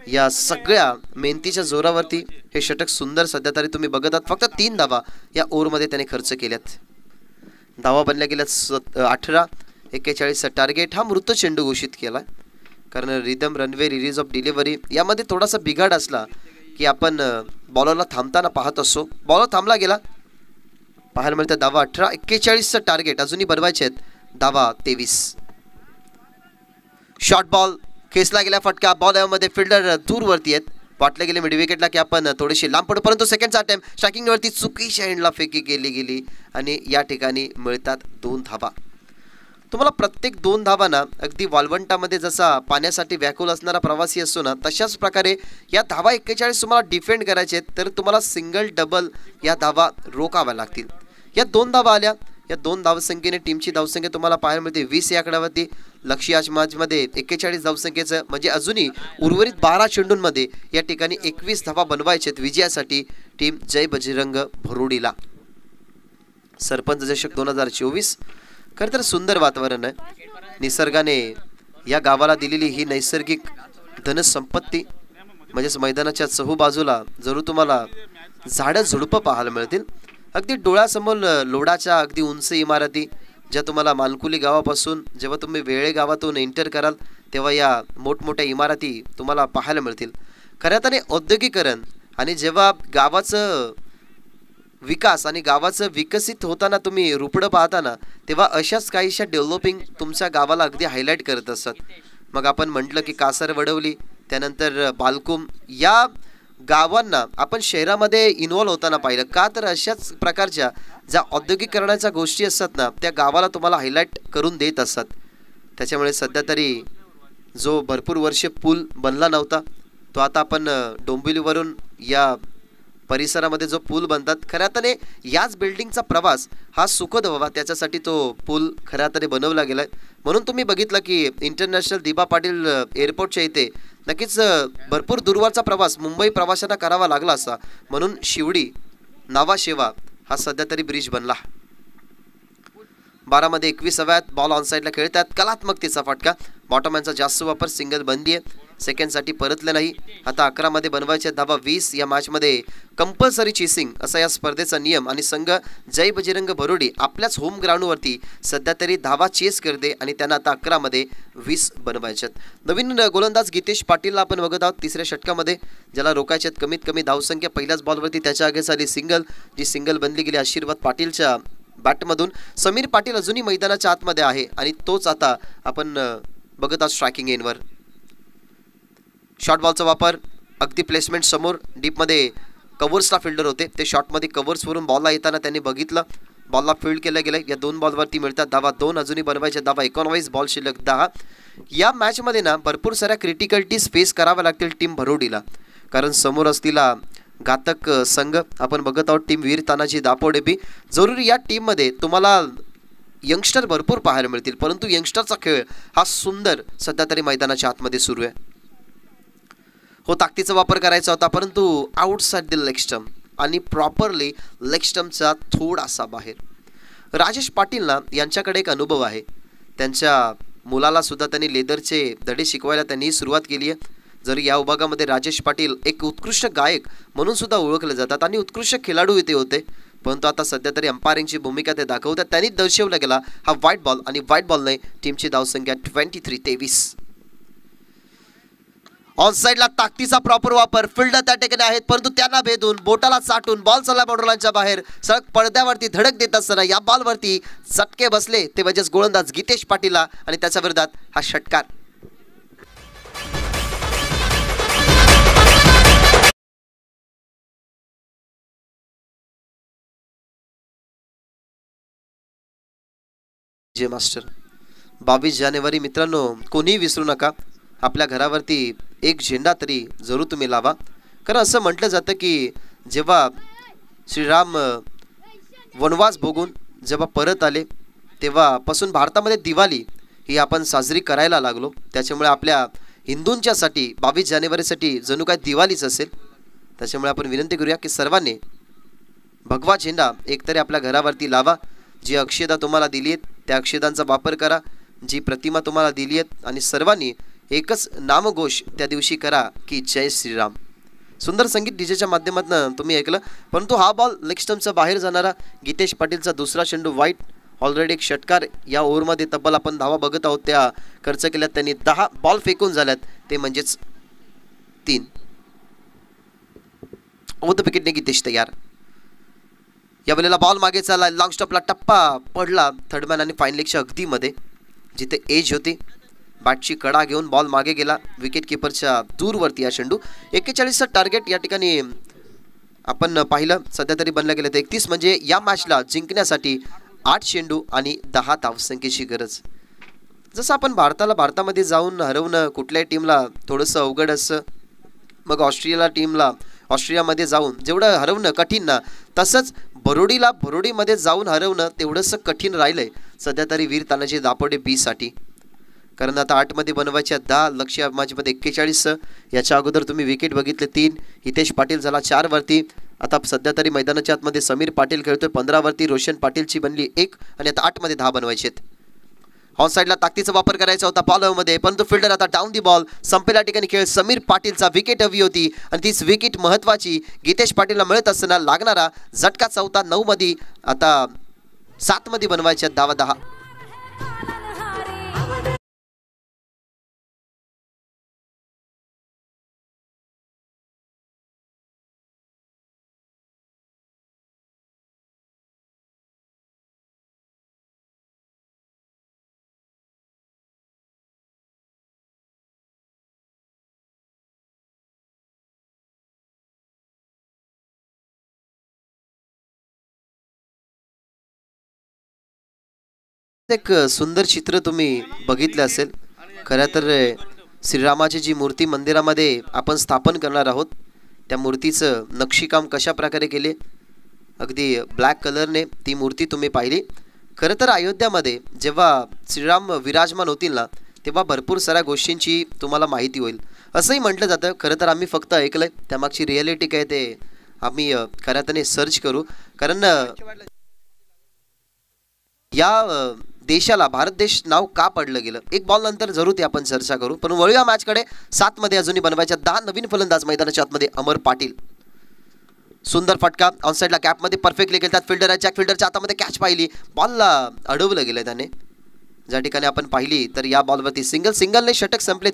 या सगळ्या मेहनतीच्या जोरावरती हे षटक सुंदर सध्या तरी तुम्ही बघत आहात. फक्त 3 धावा या ओव्हरमध्ये त्याने खर्च केल्यात. धावा बनल्या गेल्यात 18. 41चा टार्गेट हा मृत चेंडू घोषित केला, कारण rhythm, runway, release of delivery यामध्ये थोडासा बिघाड असला की आपण बॉलरला थांबताना पाहत असतो. बॉलर थांबला गेला, पाहायला मिळतं धावा 18. 41चं टार्गेट अजूनही बनवायचे आहेत, धावा 23. शॉर्ट बॉल खेचला गेला, फटका. बॉल यामध्ये फिल्डर दूरवरती आहेत, वाटले गेले मिड विकेटला की आपण थोडीशी लांब पडू, परंतु सेकंडचा अटेम्प्ट स्ट्रायकिंगवरती चुकीच्या एंडला फेकी केली गेली आणि या ठिकाणी मिळतात 2 धावा. तुम्हाला प्रत्येक 2 धावा ना अगदी वाळवंटामध्ये जसा पाण्यासाठी व्याकुल असणारा प्रवासी असतो ना, तशाच प्रकारे या धावा 41 तुम्हाला डिफेंड करायचे आहेत, तर तुम्हाला सिंगल डबल या धावा रोकाव्या लागतील. या 2 धावा आल्या, या 2 धावसंख्येने टीमची धावसंख्या तुम्हाला पाहायला मिळते 20 या आकड्यावरती. लक्ष्य आज मॅचमध्ये 41 धावसंख्येचं म्हणजे अजूनही उर्वरित 12 चेंडूंमध्ये या ठिकाणी 21 धावा बनवायचे आहेत विजयासाठी टीम जय बजरंग भरोडीला. सरपंच चषक 2024 खरं तर सुंदर वातावरण आहे. निसर्गाने या गावाला दिलेली ही नैसर्गिक धनसंपत्ती म्हणजेच मैदानाच्या चहूबाजूला जरूर तुम्हाला झाडं झुडपं पाहायला मिळतील. अगदी डोळ्यासमोर लोडाच्या अगदी उंच इमारती, ज्या तुम्हाला मानकुली गावापासून जेव्हा तुम्ही वेळे गावातून एंटर कराल तेव्हा या मोठमोठ्या इमारती तुम्हाला पाहायला मिळतील. खऱ्या अर्थाने औद्योगिकरण आणि जेव्हा गावाचं विकास आणि गावाचं विकसित होताना तुम्ही रुपडं पाहताना तेव्हा अशाच काहीशा डेव्हलपिंग तुमच्या गावाला अगदी हायलाईट करत असतात. मग आपण म्हटलं की कासार वडवली, त्यानंतर बालकुम, या गावांना आपण शहरामध्ये इन्व्हॉल्व होताना पाहिलं का, तर अशाच प्रकारच्या ज्या औद्योगिकरणाच्या गोष्टी असतात ना त्या गावाला तुम्हाला हायलाईट करून देत असतात. त्याच्यामुळे सध्या तरी जो भरपूर वर्षे पूल बनला नव्हता तो आता आपण डोंबिवलीवरून या परिसरामध्ये जो पूल बनतात, खऱ्या अर्थाने याच बिल्डिंगचा प्रवास हा सुखद व्हावा त्याच्यासाठी तो पूल खऱ्या अर्थाने बनवला गेलाय. म्हणून तुम्ही बघितलं की इंटरनॅशनल दिबा पाटील एअरपोर्टच्या इथे नक्कीच भरपूर दूरवरचा प्रवास मुंबई प्रवाशांना करावा लागला असा, म्हणून शिवडी नावाशेवा हा सध्या तरी ब्रिज बनला. 12 मध्ये 21 हव्यात, बॉल ऑन साईडला खेळतात, कलात्मकतेचा फटका, बॉटमॅनचा जास्त वापर, सिंगल बंदी आहे, सेकंडसाठी परतले नाही. आता 11 मध्ये बनवायचे धावा 20. या मॅचमध्ये कंपल्सरी चेसिंग असा या स्पर्धेचा नियम आणि संघ जय बजरंग भरोडी आपल्याच होम ग्राउंडवरती सध्या तरी धावा चेस करते आणि त्यांना आता 11 मध्ये 20 बनवायच्यात. नवीन गोलंदाज गीतेश पाटीलला आपण बघत आहोत तिसऱ्या षटकामध्ये, ज्याला रोकायचे कमीत कमी धावसंख्या. पहिल्याच बॉलवरती त्याच्या आगे झाली सिंगल, जी सिंगल बनली गेली आशीर्वाद पाटीलच्या बॅटमधून. समीर पाटील अजूनही मैदानाच्या आतमध्ये आहे आणि तोच आता आपण बघत आहोत स्ट्रायकिंग एनवर. शॉर्ट बॉलचा वापर, अगदी प्लेसमेंट समोर डीपमध्ये कव्हर्सला फिल्डर होते, ते शॉटमध्ये कव्हर्सवरून बॉलला येताना त्यांनी बघितलं, बॉलला फील्ड केलं गेलं. या 2 बॉलवरती मिळतात धावा 2, अजूनही बनवायच्या धावा 19, बॉल शिल्लक 10. या मॅचमध्ये ना भरपूर साऱ्या क्रिटिकलिटीज फेस कराव्या लागतील टीम भरोडीला, कारण समोर असलेला घातक संघ आपण बघत आहोत टीम वीर तानाजी दापोडे बी. जरुरी या टीममध्ये तुम्हाला यंगस्टर भरपूर पाहायला मिळतील, परंतु यंगस्टरचा खेळ हा सुंदर सध्या तरी मैदानाच्या आतमध्ये सुरू आहे. हो, ताकदीचा वापर करायचा होता, परंतु आउटसाइड द लेग स्टंप आणि प्रॉपरली लेग स्टंपचा थोडासा बाहेर. राजेश पाटील ना यांच्याकडे एक अनुभव आहे. त्यांच्या मुलाला सुद्धा त्यांनी लेदरचे धडे शिकवायला त्यांनी सुरुवात केली आहे. जरी या विभागामध्ये राजेश पाटील एक उत्कृष्ट गायक म्हणून सुद्धा ओळखले जातात आणि उत्कृष्ट खेळाडू इथे होते, परंतु आता सध्या तरी अंपायरिंगची भूमिका ते दाखवतात. त्यांनी दर्शवला गेला हा व्हाईट बॉल आणि व्हाईट बॉलने टीमची धावसंख्या 23-23. ऑन साईडला ताकदीचा प्रॉपर वापर, फिल्डर त्या ठिकाणी आहेत, परंतु त्यांना भेदून बोटाला चाटून बॉल चालला बाउंड्रीलाईनच्या बाहेर. सळक पडद्यावरती धडक देत असताना या बॉलवरती चटके बसले ते म्हणजे गोलंदाज गीतेश पाटीलला आणि त्याच्या विरोधात हा षटकार. जे मास्टर 22 जानेवारी मित्रांनो, कोणीही विसरू नका, आपल्या घरावरती एक झेंडा तरी जरूर तुम्ही लावा. कारण असं म्हटलं जातं की जेव्हा श्रीराम वनवास भोगून जेव्हा परत आले तेव्हापासून भारतामध्ये दिवाळी ही आपण साजरी करायला लागलो. त्याच्यामुळे आपल्या हिंदूंच्यासाठी 22 जानेवारीसाठी जणू काय दिवाळीच असेल. त्याच्यामुळे आपण विनंती करूया की सर्वांनी भगवा झेंडा एकतरी आपल्या घरावरती लावा. जी अक्षदा तुम्हाला दिली आहेत त्या अक्षदांचा वापर करा, जी प्रतिमा तुम्हाला दिली आहेत, आणि सर्वांनी एकच नामघोष त्या दिवशी करा की जय श्रीराम. सुंदर संगीत डीजेच्या माध्यमातून तुम्ही ऐकलं, परंतु हा बॉल लेग स्टंपचा बाहेर जाणारा. गीतेश पाटीलचा दुसरा चेंडू वाईट. ऑलरेडी एक षटकार या ओव्हरमध्ये तब्बल आपण धावा बघत आहोत त्या खर्च केल्यात त्यांनी. 10 बॉल फेकून झाल्यात ते म्हणजेच 3. ओव्हर द विकेटने गीतेश तयार. या वेळेला बॉल मागे चालला, लॉंग स्टॉपला टप्पा पडला थर्डमॅन आणि फाईन लेगच्या अगदी मध्ये जिथे एज होती. बॅटची कडा घेऊन बॉल मागे गेला विकेट किपरच्या दूरवरती. हा चेंडू 41चं टार्गेट या ठिकाणी आपण पाहिलं. सध्या तरी बनलं गेलं तर 31 म्हणजे या मॅचला जिंकण्यासाठी 8 चेंडू आणि 10 धावसंख्येची गरज. जसं आपण भारतामध्ये जाऊन हरवणं कुठल्याही टीमला थोडंसं अवघड असतं, मग ऑस्ट्रेलियामध्ये जाऊन जेवढं हरवणं कठीण ना, तसंच भरोडीमध्ये जाऊन हरवणं तेवढंसं कठीण राहिलंय सध्या तरी वीर तानाजी दापोडे बी साठी. कारण आता 8मध्ये बनवायच्या 10, लक्ष्य मॅचमध्ये 41. याच्या अगोदर तुम्ही विकेट बघितले 3. हितेश पाटील झाला 4 वरती. आता सध्या तरी मैदानाच्या आतमध्ये समीर पाटील खेळतोय 15 वरती. रोशन पाटीलची बनली 1 आणि आता 8मध्ये 10 बनवायचे आहेत. ऑन साईडला ताकदीचा वापर करायचा होता बॉलमध्ये, परंतु फिल्डर आता डाऊन दी बॉल. संपेला ठिकाणी खेळ. समीर पाटीलचा विकेट हवी होती आणि तीच विकेट महत्वाची. गीतेश पाटीलला मिळत असताना लागणारा झटका चौथा. 9 मध्ये आता 7 मध्ये बनवायच्या धावा 10. एक सुंदर चित्र तुम्ही बघितले असेल. खरं तर श्रीरामाची जी मूर्ती मंदिरामध्ये आपण स्थापन करणार आहोत त्या मूर्तीचं नक्षीकाम कशा प्रकारे केले, अगदी ब्लॅक कलरने ती मूर्ती तुम्ही पाहिली. खरं तर अयोध्यामध्ये जेव्हा श्रीराम विराजमान होतील ना, तेव्हा भरपूर साऱ्या गोष्टींची तुम्हाला माहिती होईल असंही म्हटलं जातं. खरं तर आम्ही फक्त ऐकलंय, त्यामागची रिॲलिटी काय ते आम्ही खऱ्या अर्थाने सर्च करू. कारण या देशाला भारत देश नाव का पडलं गेलं, एक बॉल नंतर जरूर ते आपण चर्चा करू. पण वळूया मॅचकडे. 7 मध्ये अजूनही बनवायच्या 10 नवीन फलंदाज मैदानाच्या आतमध्ये. अमर पाटील सुंदर फटका ऑन साईडला कॅपमध्ये परफेक्टली खेळतात. फिल्डरच्या हातामध्ये कॅच पाहिली, बॉलला अडवलं गेलं त्याने. ज्या ठिकाणी आपण पाहिली तर या बॉलवरती सिंगलने षटक संपले.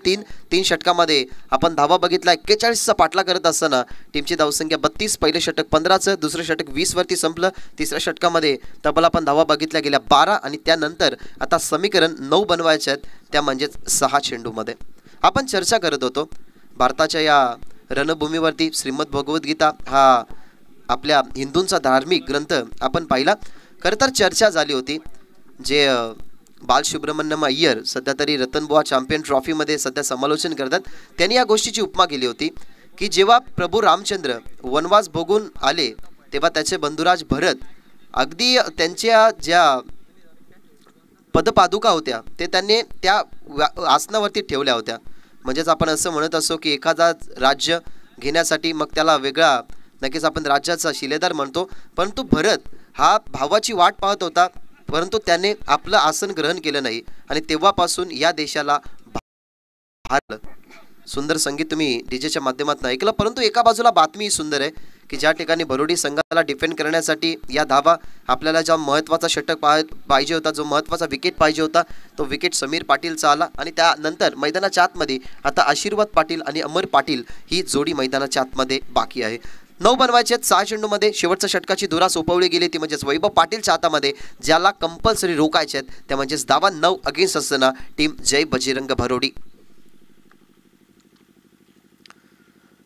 3 षटकामध्ये आपण धावा बघितला. 41चा पाठला करत असताना टीमची धावसंख्या 32. पहिले षटक 15चं, दुसरं षटक 20 वरती संपलं. तिसऱ्या षटकामध्ये तब्बल आपण धावा बघितल्या गेल्या 12 आणि त्यानंतर आता समीकरण 9 बनवायचे आहेत, त्या म्हणजेच 6 चेंडूमध्ये. आपण चर्चा करत होतो भारताच्या या रणभूमीवरती. श्रीमद भगवद्गीता हा आपल्या हिंदूंचा धार्मिक ग्रंथ आपण पाहिला. खरं तर चर्चा झाली होती. जे बालसुब्रमण्यम अय्यर सध्या तरी रतनबुवा चॅम्पियन ट्रॉफीमध्ये सध्या समालोचन करतात, त्यांनी या गोष्टीची उपमा केली होती की जेव्हा प्रभू रामचंद्र वनवास भोगून आले तेव्हा त्याचे बंधुराज भरत अगदी त्यांच्या ज्या पदपादुका होत्या ते त्यांनी त्या आसनावरती ठेवल्या होत्या. म्हणजेच आपण असं म्हणत असो की एखादा राज्य घेण्यासाठी मग त्याला वेगळा नक्कीच आपण राज्याचा शिलेदार म्हणतो, परंतु भरत हा भावाची वाट पाहत होता, परंतु त्याने आपलं आसन ग्रहण केलं नाही आणि तेव्हापासून या देशाला सुंदर संगीत तुम्ही डीजेच्या माध्यमातून ऐकलं. परंतु एका बाजूला बातमी सुंदर आहे की ज्या ठिकाणी भरोडी संघाला डिफेंड करण्यासाठी या धावा आपल्याला जो महत्त्वाचा षटक पाहिजे होता, जो महत्त्वाचा विकेट पाहिजे होता, तो विकेट समीर पाटीलचा आला आणि त्यानंतर मैदानाच्या आतमध्ये आता आशीर्वाद पाटील आणि अमर पाटील ही जोडी मैदानाच्या आतमध्ये बाकी आहे. 9 बनवायचे आहेत 6 चेंडूमध्ये. शेवटच्या षटकाची धुरा सोपवली गेली ती म्हणजेच वैभव पाटीलच्या हातामध्ये, ज्याला कंपल्सरी रोखायचे आहेत त्या म्हणजेच धावा 9 अगेन्स्ट असताना टीम जय बजरंग भरोडी.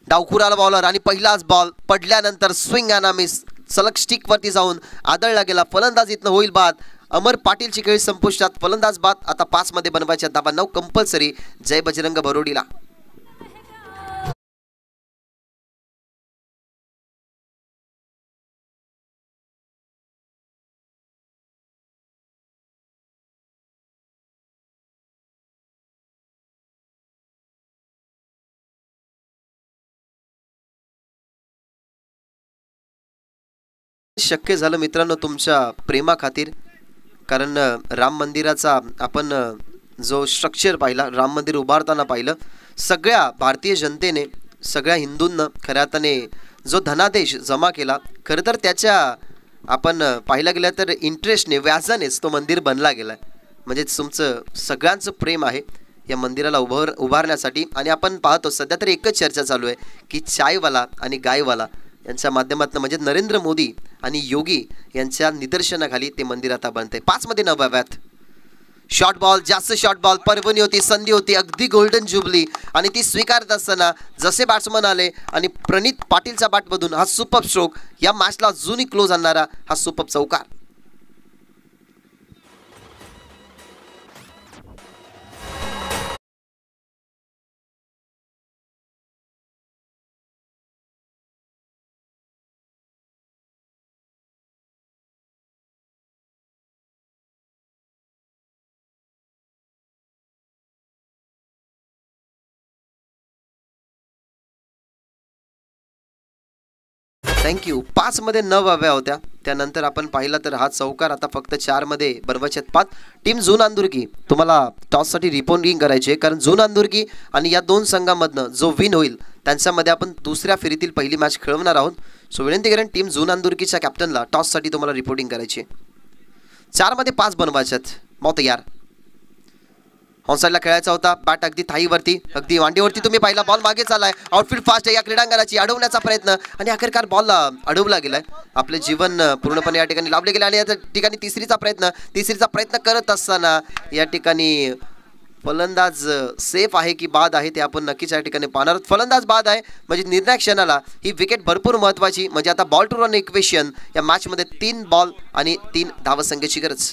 डावखुराला बॉलर आणि पहिलाच बॉल पडल्यानंतर स्विंग आणि मिस, सलग स्टिक वरती जाऊन आदळला गेला. फलंदाज इथनं होईल बाद. अमर पाटीलची खेळी संपुष्टात, फलंदाज बाद. आता 5 मध्ये बनवायच्या धावा 9 कंपल्सरी जय बजरंग भरोडीला. शक्य झालं मित्रांनो तुमच्या प्रेमा खातीर, कारण राम मंदिराचा आपण जो स्ट्रक्चर पाहिला, राम मंदिर उभारताना पाहिलं, सगळ्या भारतीय जनतेने सगळ्या हिंदूंना खऱ्या अर्थाने जो धनादेश जमा केला, खरं तर त्याच्या आपण पाहायला गेलं तर इंटरेस्टने व्याजानेच तो मंदिर बनला गेला. म्हणजे तुमचं सगळ्यांचं प्रेम आहे या मंदिराला उभारण्यासाठी. आणि आपण पाहतो सध्या तर एकच चर्चा चालू आहे की चायवाला आणि गायवाला यांच्या माध्यमातून म्हणजे नरेंद्र मोदी आणि योगी यांच्या निदर्शनाखाली ते मंदिर आता बनते. 5 मध्ये 9व्यात शॉर्ट बॉल, जास्त शॉर्ट बॉल, पर्वणी होती, संधी होती, अगदी गोल्डन जुबली आणि ती स्वीकारत असताना जसे बॅट्समन आले आणि प्रणित पाटीलच्या बॅटमधून हा सुपर स्ट्रोक, या मॅचला अजूनही क्लोज आणणारा हा सुपर चौकार. थँक्यू. 5 मध्ये 9 हव्या होत्या. त्यानंतर आपण पाहिलं तर हा चौकार आता फक्त 4 मध्ये बनवायचे आहेत 5. टीम झून अंदुर्गी तुम्हाला टॉससाठी रिपोर्टिंग करायची आहे, कारण झून अंदुर्गी आणि या 2 संघांमधनं जो विन होईल त्यांच्यामध्ये आपण दुसऱ्या फेरीतील पहिली मॅच खेळवणार आहोत. सो विनंती करेन टीम झून अंदुर्गीच्या कॅप्टनला टॉससाठी तुम्हाला रिपोर्टिंग करायची आहे. 4 मध्ये 5 बनवायचे आहेत. मग तयार ऑनसाईडला खेळायचा होता. बॅट अगदी थाईवरती, अगदी मांडीवरती तुम्ही पाहिला. बॉल मागे चाललाय. आउटफील्ड फास्ट आहे या क्रीडांगणाची, अडवण्याचा प्रयत्न आणि अखेरकार बॉल अडवला गेलाय. आपले जीवन पूर्णपणे या ठिकाणी लाभले गेले आणि या ठिकाणी तिसरीचा प्रयत्न करत असताना या ठिकाणी फलंदाज सेफ आहे की बाद आहे ते आपण नक्कीच या ठिकाणी पाहणार. फलंदाज बाद आहे म्हणजे निर्णायक क्षणाला ही विकेट भरपूर महत्त्वाची. म्हणजे आता बॉल टू रन इक्वेशन या मॅचमध्ये 3 बॉल आणि 3 धावसंख्येची गरज.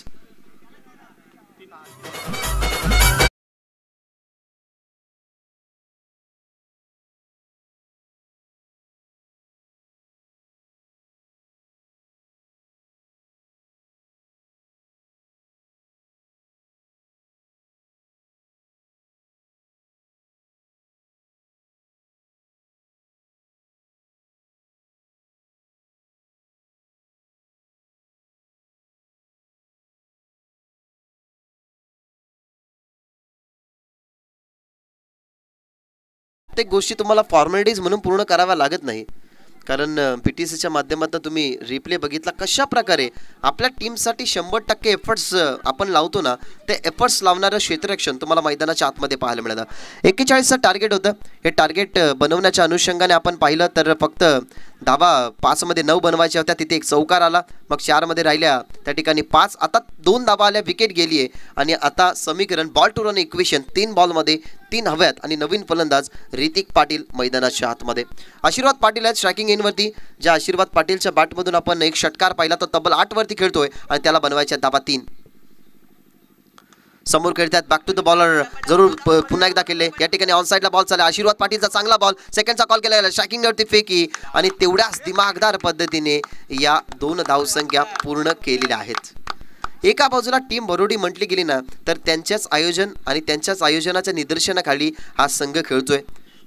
प्रत्येक गोष्टी तुम्हाला फॉर्मॅलिटीज म्हणून पूर्ण कराव्या लागत नाही, कारण PTCच्या माध्यमातून तुम्ही रिप्ले बघितला कशा प्रकारे आपल्या टीमसाठी 100% एफर्ट्स आपण लावतो ना, ते एफर्ट्स लावणारं क्षेत्ररक्षण तुम्हाला मैदानाच्या आतमध्ये पाहायला मिळालं. 41चं टार्गेट होतं. हे टार्गेट बनवण्याच्या अनुषंगाने आपण पाहिलं तर फक्त धावा 5 मध्ये 9 बनवायच्या होत्या. तिथे एक चौकार आला, मग 4 मध्ये राहिल्या त्या ठिकाणी 5. आता 2 धावा आल्या, विकेट गेली आहे आणि आता समीकरण बॉल टू रन इक्वेशन 3 बॉलमध्ये 3 हव्यात आणि नवीन फलंदाज ऋतिक पाटील मैदानाच्या आतमध्ये. आशीर्वाद पाटील आहेत स्ट्रायकिंग एंडवरती. ज्या आशीर्वाद पाटीलच्या बॅटमधून आपण एक षटकार पाहिला तो तब्बल 8 वरती खेळतोय आणि त्याला बनवायच्या धावा 3. समोर खेळतात बॅक टू द बॉलर जरूर पुन्हा एकदा केले या ठिकाणी ऑन साईडला बॉल चालला आशीर्वाद पाटीलचा चांगला बॉल सेकंडचा कॉल केला गेला शॅकिंगवरती फेकी आणि तेवढ्याच दिमागदार पद्धतीने या 2 धावसंख्या पूर्ण केलेल्या आहेत. एका बाजूला टीम भरोडी म्हटली गेली ना तर त्यांच्याच आयोजन आणि त्यांच्याच आयोजनाच्या निदर्शनाखाली हा संघ खेळतोय.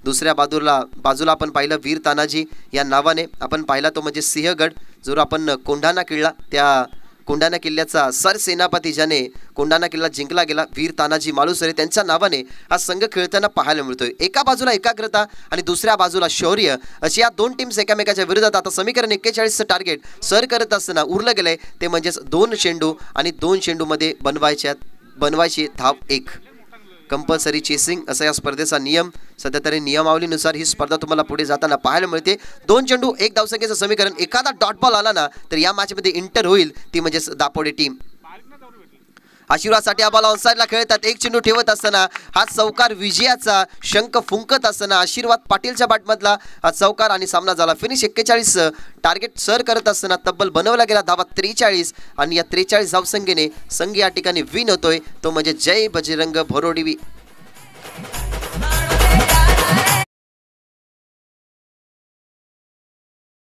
दुसऱ्या बाजूला आपण पाहिलं वीर तानाजी या नावाने आपण पाहिला तो म्हणजे सिंहगड जो आपण कोंढाणा किल्ला त्या कोंढाणा किल्ल्याचा सरसेनापती ज्याने कोंढाणा किल्ला जिंकला गेला वीर तानाजी मालुसरे त्यांच्या नावाने हा संघ खेळताना पाहायला मिळतोय. एका बाजूला एकाग्रता आणि दुसऱ्या बाजूला शौर्य अशी या 2 टीम्स एकामेकाच्या विरोधात. आता समीकरण 41चं टार्गेट सर करत असताना उरलं गेलंय ते म्हणजेच 2 चेंडू आणि 2 चेंडूमध्ये बनवायची धाव 1. कंपल्सरी चेसिंग असा या स्पर्धेचा नियम. सध्या तरी नियमावलीनुसार ही स्पर्धा तुम्हाला पुढे जाताना पाहायला मिळते. 2 चेंडू 1 धावसंख्येचं समीकरण. एखादा डॉट बॉल आला ना तर या मॅचमध्ये इंटर होईल ती म्हणजेच दापोडे टीम. आशीर्वादसाठी हा बॉल ऑनसाईडला खेळतात. 1 चेंडू ठेवत असताना हा चौकार विजयाचा शंख फुंकत असताना आशीर्वाद पाटीलच्या बॅटमधला हा चौकार आणि सामना झाला फिनिश. 41 टार्गेट सर करत असताना तब्बल बनवला गेला धावा 43 आणि या 43 धावसंख्येने संघ या ठिकाणी विन होतोय तो म्हणजे जय बजरंग भरोडी